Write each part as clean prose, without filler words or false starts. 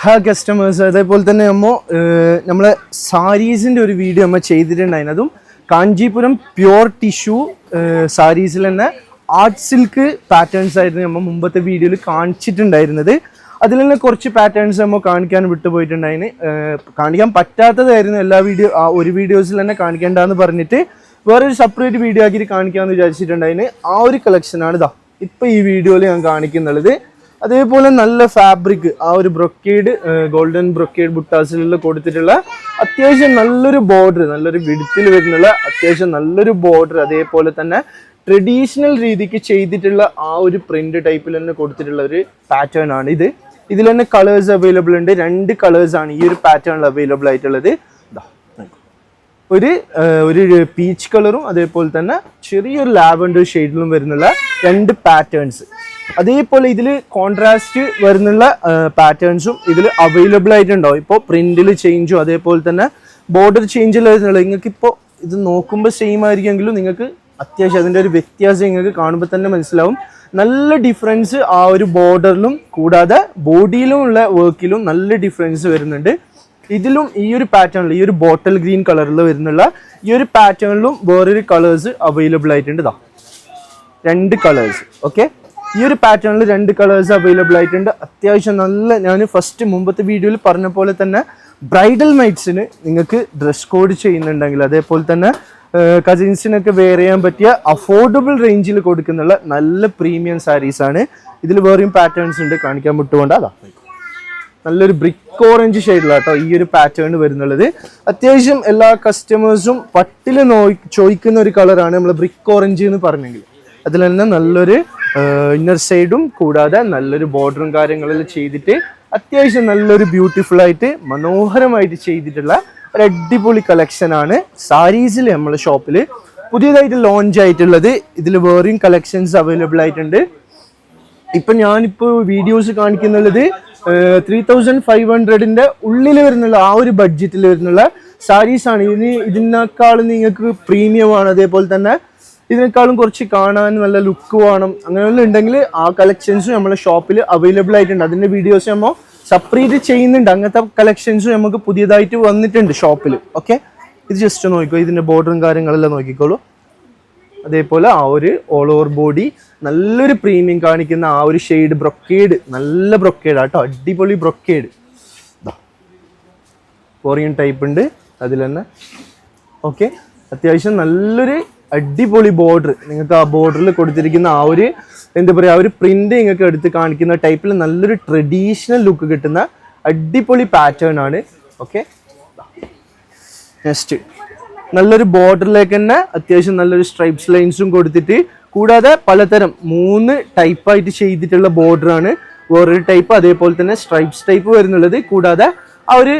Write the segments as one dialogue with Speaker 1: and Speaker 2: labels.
Speaker 1: ഹാ കസ്റ്റമേഴ്സ്, അതേപോലെ തന്നെ നമ്മളെ സാരീസിൻ്റെ ഒരു വീഡിയോ നമ്മൾ ചെയ്തിട്ടുണ്ടായിരുന്നു. അതും കാഞ്ചീപുരം പ്യുവർ ടിഷ്യൂ സാരീസിൽ തന്നെ ആർട്ട് സിൽക്ക് പാറ്റേൺസ് ആയിരുന്നു നമ്മൾ മുമ്പത്തെ വീഡിയോയിൽ കാണിച്ചിട്ടുണ്ടായിരുന്നത്. അതിൽ തന്നെ കുറച്ച് പാറ്റേൺസ് നമ്മൾ കാണിക്കാൻ വിട്ടുപോയിട്ടുണ്ടായിരുന്നു. കാണിക്കാൻ പറ്റാത്തതായിരുന്നു എല്ലാ ഒരു വീഡിയോസിൽ തന്നെ കാണിക്കേണ്ടെന്ന് പറഞ്ഞിട്ട് വേറൊരു സെപ്പറേറ്റ് വീഡിയോ ആക്കിയിട്ട് കാണിക്കാമെന്ന് വിചാരിച്ചിട്ടുണ്ടായിരുന്നു. ആ ഒരു കളക്ഷനാണ് ഇതാ ഇപ്പോൾ ഈ വീഡിയോയിൽ ഞാൻ കാണിക്കുന്നുള്ളത്. അതേപോലെ നല്ല ഫാബ്രിക്, ആ ഒരു ബ്രൊക്കേഡ്, ഗോൾഡൻ ബ്രൊക്കേഡ് ബുട്ടാസിലുള്ള കൊടുത്തിട്ടുള്ള അത്യാവശ്യം നല്ലൊരു ബോർഡർ, നല്ലൊരു വിഡ്ത്തിൽ വരുന്നുള്ള അത്യാവശ്യം നല്ലൊരു ബോർഡർ, അതേപോലെ തന്നെ ട്രഡീഷണൽ രീതിക്ക് ചെയ്തിട്ടുള്ള ആ ഒരു പ്രിന്റ് ടൈപ്പിൽ തന്നെ കൊടുത്തിട്ടുള്ള ഒരു പാറ്റേൺ ആണ് ഇത്. ഇതിൽ തന്നെ കളേഴ്സ് അവൈലബിൾ ഉണ്ട്. 2 കളേഴ്സാണ് ഈ ഒരു പാറ്റേണിൽ അവൈലബിൾ ആയിട്ടുള്ളത്. ഒരു പീച്ച് കളറും അതേപോലെ തന്നെ ചെറിയൊരു ലാവൻഡർ ഷെയ്ഡിലും വരുന്നുള്ള 2 പാറ്റേൺസ്. അതേപോലെ ഇതിൽ കോൺട്രാസ്റ്റ് വരുന്നുള്ള പാറ്റേൺസും ഇതിൽ അവൈലബിൾ ആയിട്ടുണ്ടാവും. ഇപ്പോൾ പ്രിന്റിൽ ചേഞ്ചും അതേപോലെ തന്നെ ബോർഡർ ചേഞ്ചിൽ വരുന്നുള്ള, നിങ്ങൾക്ക് ഇപ്പോൾ ഇത് നോക്കുമ്പോൾ സെയിം ആയിരിക്കുമെങ്കിലും നിങ്ങൾക്ക് അത്യാവശ്യം അതിൻ്റെ ഒരു വ്യത്യാസം നിങ്ങൾക്ക് കാണുമ്പോൾ തന്നെ മനസ്സിലാവും. നല്ല ഡിഫറൻസ് ആ ഒരു ബോർഡറിലും കൂടാതെ ബോഡിയിലും ഉള്ള വർക്കിലും നല്ല ഡിഫറൻസ് വരുന്നുണ്ട്. ഇതിലും ഈ ഒരു പാറ്റേണിൽ, ഈ ഒരു ബോട്ടൽ ഗ്രീൻ കളറിൽ വരുന്നുള്ള ഈ ഒരു പാറ്റേണിലും വേറൊരു കളേഴ്സ് അവൈലബിൾ ആയിട്ടുണ്ട്. 2 കളേഴ്സ്. ഓക്കെ, ഈ ഒരു പാറ്റേണിൽ 2 കളേഴ്സ് അവൈലബിൾ ആയിട്ടുണ്ട്. അത്യാവശ്യം നല്ല, ഞാൻ ഫസ്റ്റ് മുമ്പത്തെ വീഡിയോയിൽ പറഞ്ഞ പോലെ തന്നെ ബ്രൈഡൽ നൈറ്റ്സിന് നിങ്ങൾക്ക് ഡ്രസ് കോഡ് ചെയ്യുന്നുണ്ടെങ്കിൽ, അതേപോലെ തന്നെ കസിൻസിനൊക്കെ വെയർ ചെയ്യാൻ പറ്റിയ അഫോർഡബിൾ റേഞ്ചിൽ കൊടുക്കുന്നുള്ള നല്ല പ്രീമിയം സാരീസാണ്. ഇതിൽ വേറെയും പാറ്റേൺസ് ഉണ്ട്, കാണിക്കാൻ വിട്ടുകൊണ്ട്. നല്ലൊരു ബ്രിക്ക് ഓറഞ്ച് ഷെയ്ഡിലാട്ടോ ഈ ഒരു പാറ്റേൺ വരുന്നുള്ളത്. അത്യാവശ്യം എല്ലാ കസ്റ്റമേഴ്സും പട്ടിൽ ചോദിക്കുന്ന ഒരു കളറാണ് നമ്മൾ ബ്രിക്ക് ഓറഞ്ച് എന്ന് പറഞ്ഞെങ്കിൽ. അതിൽ തന്നെ നല്ലൊരു ഇന്നർ സൈഡും കൂടാതെ നല്ലൊരു ബോർഡറും കാര്യങ്ങളെല്ലാം ചെയ്തിട്ട് അത്യാവശ്യം നല്ലൊരു ബ്യൂട്ടിഫുൾ ആയിട്ട് മനോഹരമായിട്ട് ചെയ്തിട്ടുള്ള ഒരു അടിപൊളി കളക്ഷനാണ് സാരീസിൽ നമ്മളെ ഷോപ്പിൽ പുതിയതായിട്ട് ലോഞ്ച് ആയിട്ടുള്ളത്. ഇതിൽ വേറെയും കളക്ഷൻസ് അവൈലബിൾ ആയിട്ടുണ്ട്. ഇപ്പം ഞാനിപ്പോൾ വീഡിയോസ് കാണിക്കുന്നുള്ളത് 3500-ന്റെ ഉള്ളിൽ വരുന്നുള്ള ആ ഒരു ബഡ്ജറ്റിൽ വരുന്നുള്ള സാരീസാണ്. ഇതിനേക്കാളും നിങ്ങൾക്ക് പ്രീമിയമാണ്, അതേപോലെ തന്നെ ഇതിനേക്കാളും കുറച്ച് കാണാൻ നല്ല ലുക്ക് വേണം, അങ്ങനെയുള്ള ഉണ്ടെങ്കിൽ ആ കളക്ഷൻസും നമ്മളെ ഷോപ്പിൽ അവൈലബിൾ ആയിട്ടുണ്ട്. അതിൻ്റെ വീഡിയോസ് നമ്മൾ സെപ്പറേറ്റ് ചെയ്യുന്നുണ്ട്. അങ്ങനത്തെ കളക്ഷൻസും നമുക്ക് പുതിയതായിട്ട് വന്നിട്ടുണ്ട് ഷോപ്പിൽ. ഓക്കെ, ഇത് ജസ്റ്റ് നോക്കിക്കോ, ഇതിൻ്റെ ബോർഡറും കാര്യങ്ങളെല്ലാം നോക്കിക്കോളൂ. അതേപോലെ ആ ഒരു ഓൾ ഓവർ ബോഡി നല്ലൊരു പ്രീമിയം കാണിക്കുന്ന ആ ഒരു ഷെയ്ഡ് ബ്രൊക്കേഡ്, നല്ല ബ്രൊക്കേഡ് ആട്ടോ, അടിപൊളി ബ്രൊക്കേഡ്. കൊറിയൻ ടൈപ്പ് ഉണ്ട് അതിൽ തന്നെ. ഓക്കെ, അത്യാവശ്യം നല്ലൊരു അടിപൊളി ബോർഡർ, നിങ്ങൾക്ക് ആ ബോർഡറിൽ കൊടുത്തിരിക്കുന്ന ആ ഒരു എന്താ പറയുക, ആ ഒരു പ്രിന്റ് നിങ്ങൾക്ക് എടുത്ത് കാണിക്കുന്ന ടൈപ്പിൽ നല്ലൊരു ട്രഡീഷണൽ ലുക്ക് കിട്ടുന്ന അടിപൊളി പാറ്റേൺ ആണ്. ഓക്കെ, നെക്സ്റ്റ് നല്ലൊരു ബോർഡറിലേക്ക് തന്നെ അത്യാവശ്യം നല്ലൊരു സ്ട്രൈപ്സ് ലൈൻസും കൊടുത്തിട്ട്, കൂടാതെ പലതരം 3 ടൈപ്പായിട്ട് ചെയ്തിട്ടുള്ള ബോർഡറാണ്. വേറൊരു ടൈപ്പ്, അതേപോലെ തന്നെ സ്ട്രൈപ്സ് ടൈപ്പ് വരുന്നുള്ളത്, കൂടാതെ ആ ഒരു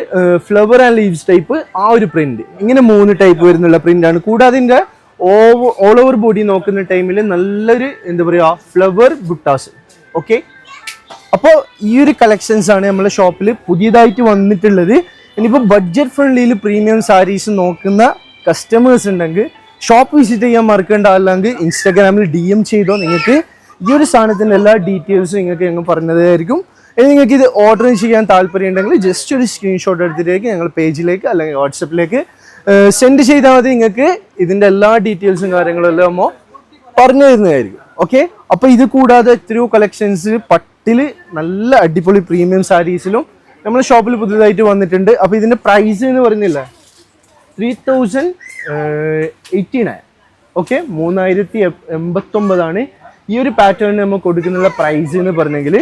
Speaker 1: ഫ്ലവർ ആൻഡ് ലീവ്സ് ടൈപ്പ്, ആ ഒരു പ്രിന്റ്, ഇങ്ങനെ 3 ടൈപ്പ് വരുന്നുള്ള പ്രിന്റാണ്. കൂടാതെ ഇതിൻ്റെ ഓൾ ഓവർ ബോഡി നോക്കുന്ന ടൈമിൽ നല്ലൊരു എന്താ പറയുക ഫ്ലവർ ബുട്ടാസ്. ഓക്കെ, അപ്പോൾ ഈ ഒരു കളക്ഷൻസ് ആണ് നമ്മളെ ഷോപ്പിൽ പുതിയതായിട്ട് വന്നിട്ടുള്ളത്. ഇനിയിപ്പോൾ ബഡ്ജറ്റ് ഫ്രണ്ട്ലിയിൽ പ്രീമിയം സാരീസ് നോക്കുന്ന കസ്റ്റമേഴ്സ് ഉണ്ടെങ്കിൽ ഷോപ്പ് വിസിറ്റ് ചെയ്യാൻ മറക്കേണ്ട. അല്ലെങ്കിൽ ഇൻസ്റ്റാഗ്രാമിൽ DM ചെയ്തോ, നിങ്ങൾക്ക് ഈ ഒരു സാധനത്തിൻ്റെ എല്ലാ ഡീറ്റെയിൽസും നിങ്ങൾക്ക് ഞങ്ങൾ പറഞ്ഞതായിരിക്കും. ഇനി നിങ്ങൾക്ക് ഇത് ഓർഡർ ചെയ്യാൻ താല്പര്യം ഉണ്ടെങ്കിൽ ജസ്റ്റ് ഒരു സ്ക്രീൻഷോട്ട് എടുത്തിട്ടേക്ക് ഞങ്ങൾ പേജിലേക്ക് അല്ലെങ്കിൽ വാട്സപ്പിലേക്ക് സെൻഡ് ചെയ്താൽ മതി. നിങ്ങൾക്ക് ഇതിൻ്റെ എല്ലാ ഡീറ്റെയിൽസും കാര്യങ്ങളെല്ലാം നമ്മൾ പറഞ്ഞു തരുന്നതായിരിക്കും. ഓക്കെ, അപ്പോൾ ഇത് കൂടാതെ എത്രയോ കളക്ഷൻസ് പട്ടിൽ നല്ല അടിപൊളി പ്രീമിയം സാരീസിലും നമ്മുടെ ഷോപ്പിൽ പുതിയതായിട്ട് വന്നിട്ടുണ്ട്. അപ്പോൾ ഇതിൻ്റെ പ്രൈസ് എന്ന് പറയുന്നില്ല 3089. ഓക്കെ, 3089 ഈ ഒരു പാറ്റേണിന് നമ്മൾ കൊടുക്കുന്നുള്ള പ്രൈസ് എന്ന് പറഞ്ഞെങ്കിൽ.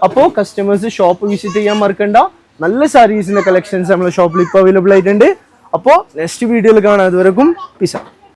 Speaker 1: അപ്പോൾ കസ്റ്റമേഴ്സ് ഷോപ്പ് വിസിറ്റ് ചെയ്യാൻ മറക്കണ്ട. നല്ല സാരീസിൻ്റെ കളക്ഷൻസ് നമ്മുടെ ഷോപ്പിൽ ഇപ്പോൾ അവൈലബിൾ ആയിട്ടുണ്ട്. അപ്പോൾ നെക്സ്റ്റ് വീഡിയോയിൽ കാണാം. അതുവരെക്കും പീസ്.